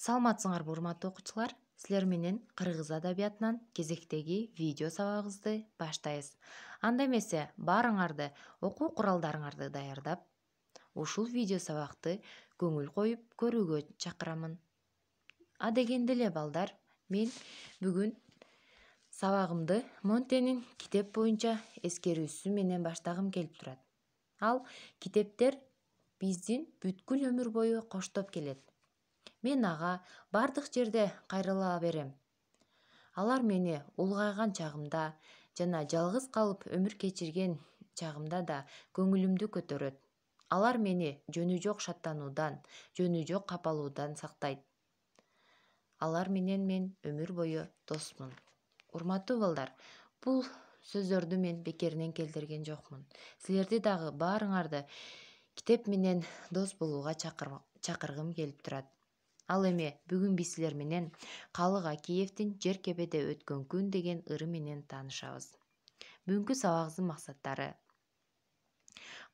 Саламатсыңарбы урматтуу окуучулар? Силер менен кыргыз адабиятынан кезектеги видео сабагыбызды баштайбыз. Анда эмесе баарыңарды окуу куралдарыңарды даярдап, ушул видео сабакты көңүл коюп көрүүгө чакырамын. Адегенде эле балдар, мен бүгүн сабагымды Монтенин китеп боюнча эскерүүсү менен баштагым келип турат. Ал китептер биздин бүткүл өмүр бою коштоп келет. Мен ага бардык жерде кайрыла берем. Алар мени улгайган чагымда жана жалгыз калып өмүр кечирген чагымда да көңүлүмдү көтөрөт. Алар мени жөнү жок шаттануудан, жөнү жок капалуудан сактайт. Алар менен мен өмүр бою досмун. Урматтуу балдар, бул сөздөрдү мен бекеринен келтирген жокмун. Силерди дагы баарыңарды китеп менен дос болууга чакыргым келип турат. Ал эми бүгүн биз силер менен Калык Акиевдин Жер кепеде өткөн күн деген ыры менен таанышабыз. Бүгүнкү сабагыбыздын максаттары: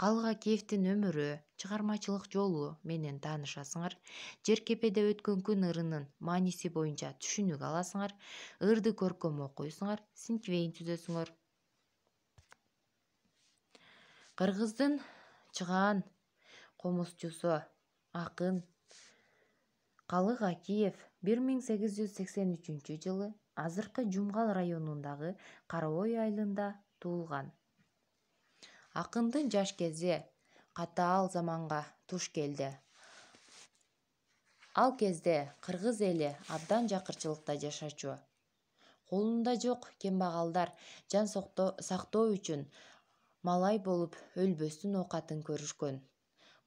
Калык Акиевдин өмүрү, чыгармачылык жолу менен таанышасыңар, Жер кепеде өткөн күн ырынын мааниси боюнча түшүнүк аласыңар, ырды көркөм окуйсуңар, синтвейн түзөсүңөр. Кыргыздын чыгаан комузчусу, акын Калык Акиев 1883 азыркы Жумгал районундагы Кара-Ой айылында туулган. Акындын жаш кези катаал заманга туш келди. Ал кезде кыргыз эли абдан жакырчылыкта жашачу. Колунда жок кембагалдар жан сактоо үчүн малай болуп өлбөстүн оокатын көрүшкөн.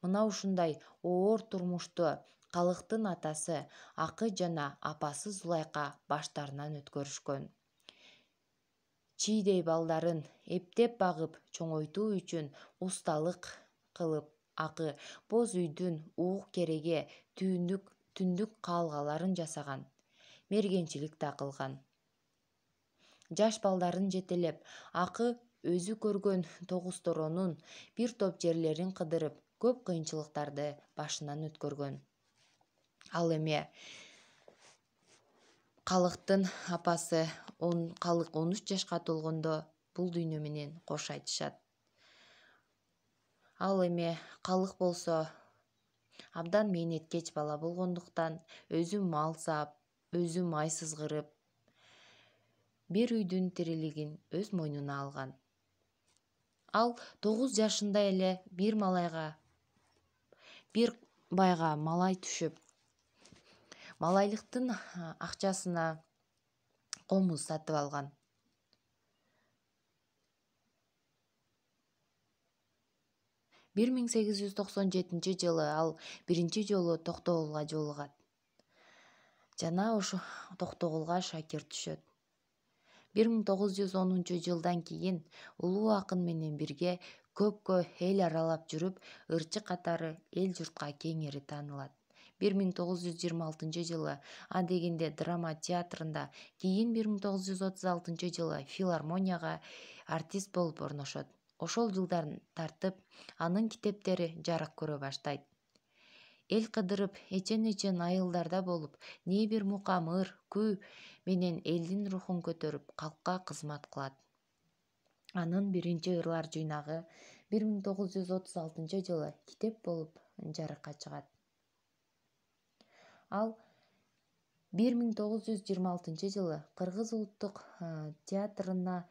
Мына ушундай оор турмушту Калыктын атасы Акы жана апасы Зулайка баштарынан өткөрүшкөн. Чийдей балдарын эптеп багып чоңойтуу үчүн усталык кылып, Акы боз үйдүн уук кереге түндүк каалгаларын жасаган, мергенчилик да кылган. Жаш балдарын жетелеп, Акы өзү көргөн тогуз-торонун бир топ жерлерин кыдырып, көп кыйынчылыктарды башынан өткөргөн. Ал эми Калыктын апасы Калык 13 жашка толгондо бул дүйнө менен кош айтышат. Ал эми Калык болсо абдан мээнеткеч бала болгондуктан өзү мал саап, өзү май сызгырып, бир үйдүн тирилигин өз мойнуна алган. Ал 9 жашында эле бир байга малай түшүп, малайлыктын акчасына комуз сатып алган. 1897 жылы ал биринчи жолу Токтогулга жолугат. Жана ошо Токтогулга шакирт түшөт. 1910 жылдан кийин улуу акын менен бирге көпкө эл аралап жүрүп, ырчы катары эл журтка кеңири таанылат. 1926 жылы Адегенде драма театрында, кийин 1936 жылы филармонияга артист болуп орношот. Ошол жылдан тартып анын китептери жарык көрө баштайт. Эл кыдырып, эчен айылдарда болуп, не бир мукам ыр, күү менен элдин рухун көтөрүп, калкка кызмат кылат. Анын биринчи ырлар жыйнагы 1936 жылы китеп болуп жарыкка чыгат. Ал 1926 жылы Кыргыз улуттук театрына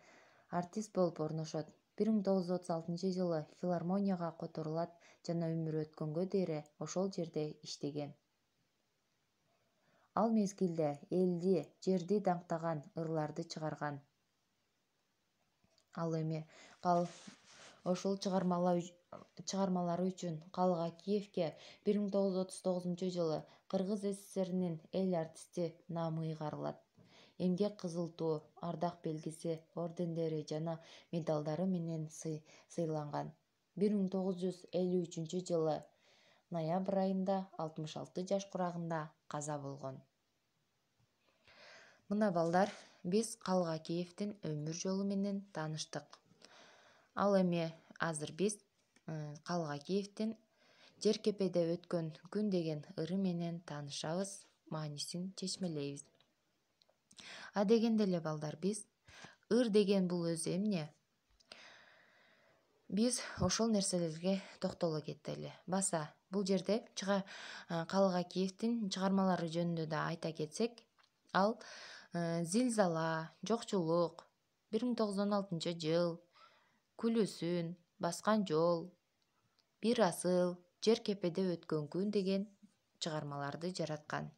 артист болуп орношот. 1936 жылы филармонияга которулат жана өмүрү өткөнгө дейре ошол жерде иштеген. Ал мезгилде элди, жерди даңктаган ырларды чыгарган. Ал эми ошол чыгармалары үчүн Калык Акиевге 1939 жылы Кыргыз СССРинин эл артисти наамы ыйгарылат. Эмгек кызыл туу, ардак белгиси, ордендери жана медалдары менен сыйланган. 1953 жылы ноябрь айында 66 жаш курагында каза болгон. Мына балдар, биз Калык Акиевдин өмүр жолу менен тааныштык. Ал эми азыр биз Калык Акиевдин Жер кепеде өткөн күн деген ыры менен таанышабыз. маанисин чечмелейбиз. Дегенде эле балдар, биз ыр деген бул өзү эмне? Биз ошол нерселерге токтоло кетели. Баса, бул жерде Калык Акиевдин чыгармалары жөнүндө да айта кетсек, ал Зилзала, Жокчулук, 1916 жыл, Күлүүсүн, Баскан жол, Бир асыл, Жер кепеде өткөн күн деген чыгармаларды жараткан.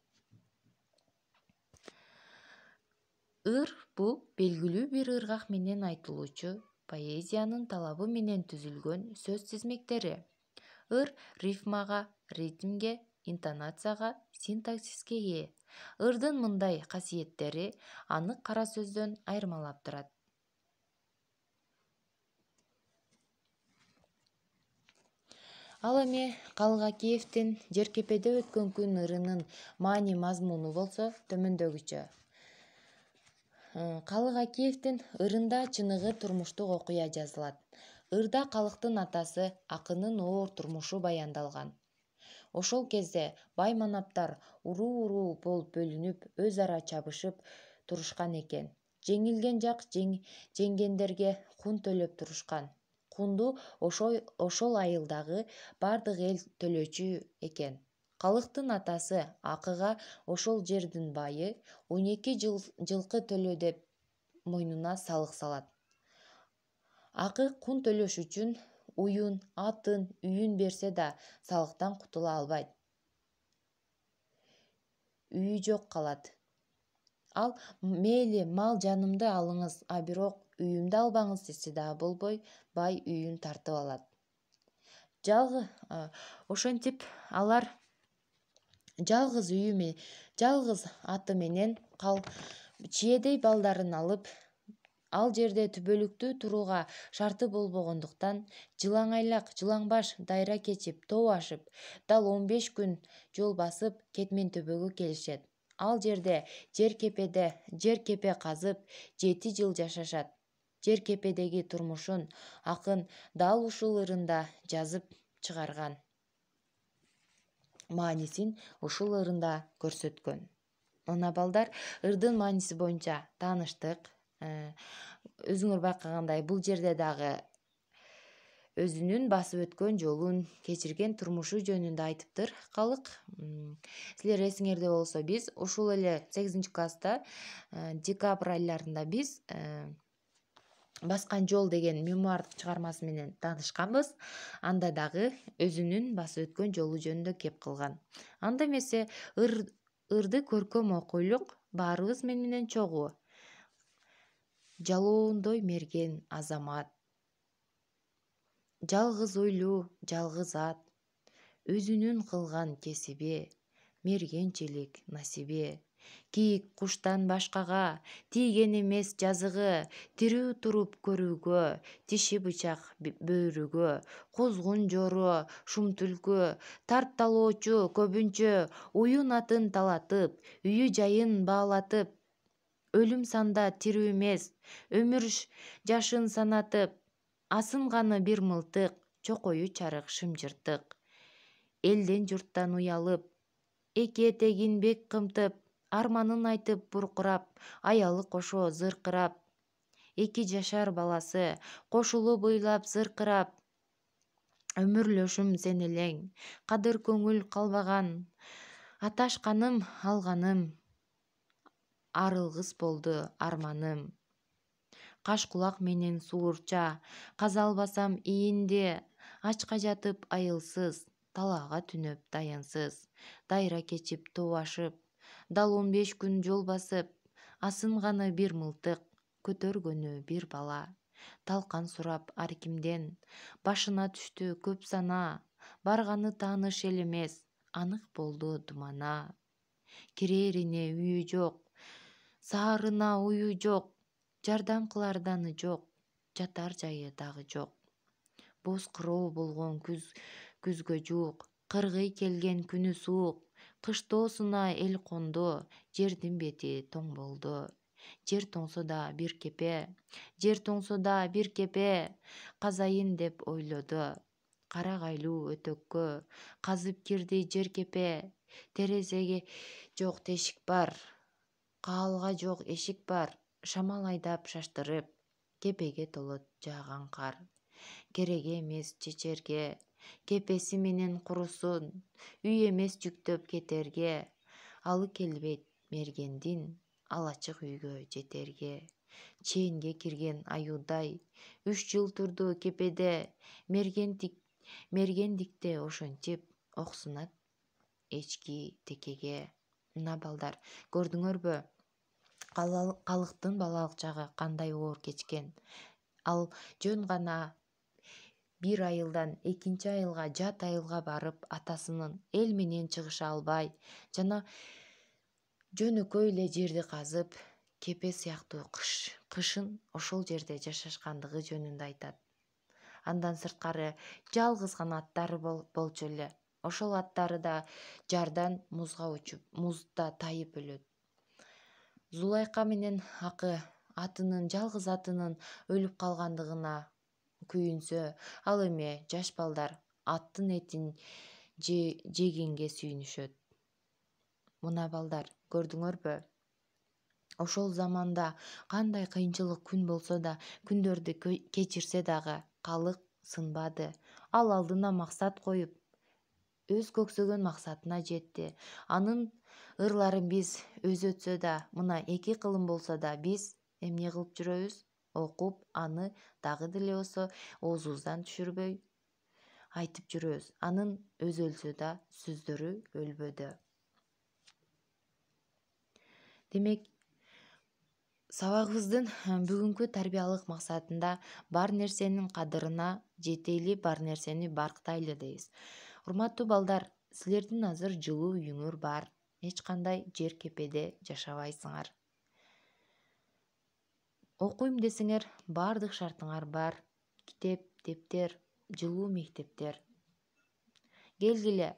Ыр бул белгилүү бир ыргак менен айтылуучу поэзиянын талабы менен түзүлгөн сөз тизмектери. Ыр рифмага, ритмге, интонацияга, синтаксиске ээ. Ырдын мындай касиеттери аны кара сөздөн айырмалап турат. Ал эми Калык Акиевдин Жер кепеде өткөн күн ырынын маани мазмуну болсо төмөндөгүчө. Калык Акиевдин ырында чыныгы турмуштук окуя жазылат. Ырда калыктын атасы акынын оор турмушу баяндалган. Ошол кезде бай-манаптар уруу болуп бөлүнүп, өз ара чабышып турушкан экен. Жеңилген жак жеңгендерге кун төлөп турушкан. Кунду ошол айылдагы бардык эл төлөчү экен. Калыктын атасы акыга ошол жердин байы 12 жылкы төлө деп мойнуна салык салат. Акы кун төлөш үчүн уюн, атын, үйүн берсе да салыктан кутула албайт. Үйү жок калат. Ал мейли мал жанымды алыңыз, бирок үйүмдү албаңыз десе дагы болбой, бай үйүн тартып алат. Ошентип алар жалгыз жалгыз аты менен чиедей балдарын алып, ал жерде түбөлүктүү турууга шарты болбогондуктан жылаңайлак, жылаңбаш дайра кечип, тоо ашып, дал 15 күн жол басып Кетмен төбөгө келишет. Ал жерде жер кепе казып 7 жыл жашашат. Жер кепедеги турмушун акын дал ушул ырында жазып чыгарган. Маанисин ушул ырында көрсөткөн. Мына балдар, ырдын мааниси боюнча тааныштык. Өзүңөр байкагандай, бул жерде дагы өзүнүн басып өткөн жолун, кечирген турмушу жөнүндө айтыптыр Калык. Силер эсиңерде болсо, биз ушул эле 8-класста декабрь айларында биз Баскан жол деген мемуардык чыгармасы менен таанышканбыз. Анда дагы өзүнүн басып өткөн жолу жөнүндө кеп кылган. Анда эмесе ырды көркөм окуйлук баарыбыз менен чогуу. Жалоондой мерген азамат, жалгыз ойлуу, жалгыз ат, өзүнүн кылган кесиби, мергенчилик насиби. Кийик куштан башкага тийген эмес жазыгы, тирүү туруп көрүүгө, тиши бычак бөөрүгө, кузгун жору, шум түлкү, тарпталоочу көбүнчө, уюн атын талатып, үйү жайын баалатып, өлүм санда тирүү эмес, өмүр жашын санатып, асынганы бир мылтык, чокою чарык шымжыртык. Элден журттан уялып, эки этегин бек кымтып, арманын айтып буркурап, аялы кошо зыркырап, эки жашар баласы кошулуп ыйлап зыркырап, өмүрлөшүм сен элең, кадыр көңүл калбаган, аташканым алганым, арылгыс болду арманым. Каш кулак менен суурча, каза албасам иинди, ачка жатып айылсыз, талаага түнөп таянсыз, дайра кечип тоо ашып, дал 15 күн жол басып, асынганы бир мылтык, көтөргөнү бир бала. Талкан сурап ар кимден, башына түштү көп сана, барганы тааныш эл эмес, анык болду тумана. Кирерине үйү жок, саарына ую жок, жардам кылар даны жок, жатар жайы дагы жок. Боз кыроо болгон күзгө жуук, кыргый келген күнү суук, кыштоосуна эл конду, жердин бети тоң болду. Жер тоңсо да бир кепе, жер тоңсо да бир кепе, казайын деп ойлоду. Карагайлуу өтөккө казып кирди жер кепе, терезеге жок тешик бар, каалга жок эшик бар. Шамал айдап шаштырып, кепеге толот жааган кар. Керек эмес чечерге, кепеси менен курусун, үй эмес жүктөп кетерге. Алы келбейт мергендин, ал ачык үйгө жетерге. Чээнге кирген аюудай, 3 жыл турду кепеде, мергендикте ошентип оксунат эчки текеге. Мына балдар, көрдүңөрбү? Калыктын балалык чагы кандай оор кечкен. Ал жөн гана бир айылдан экинчи айылга, жат айылга барып, атасынын эл менен чыгыша албай жана жөнөкөй эле жерди казып, кепе сыяктуу кышын ошол жерде жашашкандыгы жөнүндө айтат. Андан сырткары жалгыз гана аттары болчу эле. Ошол аттары да жардан музга учуп, музда тайып өлөт. Зулайка менен Акы жалгыз атынын өлүп калгандыгына күйүнсө, ал эми жаш балдар аттын этин жегенге сүйүнүшөт. Мына балдар, көрдүңөрбү? Ошол заманда кандай кыйынчылык күн болсо да, күндөрдү кечирсе дагы калык сынбады. Ал алдына максат коюп, өз көксөгөн максатына жетти. Анын ырларын биз өзү өтсө да, мына 2 кылым болсо да биз эмне кылып жүрөбүз? Окуп, аны дагы деле болсо оозубуздан түшүрбөй айтып жүрөбүз. Анын өзү өлсө да сөздөрү өлбөдү. Демек, сабагыбыздын бүгүнкү тарбиялык максатында бар нерсенин кадырына жетели, бар нерсени барктайлы дейбиз. Урматтуу балдар, силердин азыр жылуу үйүңөр бар. Эч кандай жер кепеде жашабайсыңар. Окуйм десеңер, бардык шартыңар бар. Китеп, дептер, жылуу мектептер. Келгиле,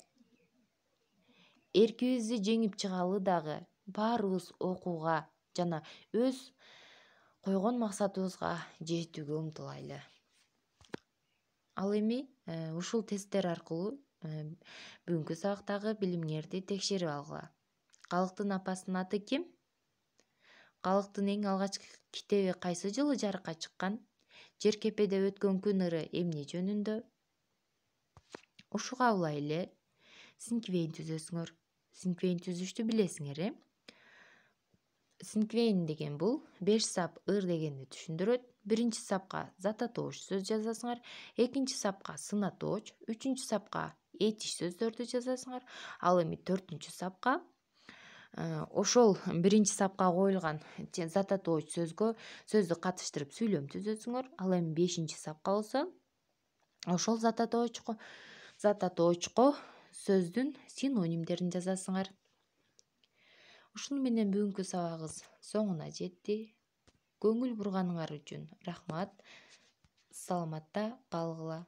эркибизди жеңип чыгалы дагы баарыбыз окууга жана өз койгон максатыбызга жетүүгө умтулайлы. Ал эми ушул тесттер аркылуу бүгүнкү сабактагы билимиңерди текшерип алгыла. Калыктын апасынын аты ким? Калыктын эң алгачкы китеби кайсы жылы жарыкка чыккан? Жер кепеде өткөн күн ыры эмне жөнүндө? Ушуга улай эле синквейн түзөсүңөр. Синквейн түзүштү билесиңер, э? Синквейн деген бул 5 сап ыр дегенди түшүндүрөт. Биринчи сапка зататооч сөз жазасыңар, экинчи сапка сынатооч, үчүнчү сапка этиш сөздөрдү жазасыңар. Ал эми 4-чү сапка ошол биринчи сапка коюлган зататооч сөздү катыштырып сүйлөм түзөсүңөр. Ал эми 5-чи сапка болсо ошол зататоочко сөздүн синонимдерин жазасыңар. Ушуну менен бүгүнкү сабагыбыз соңуна жетти. Көңүл бурганыңар үчүн рахмат. Саламатта калгыла.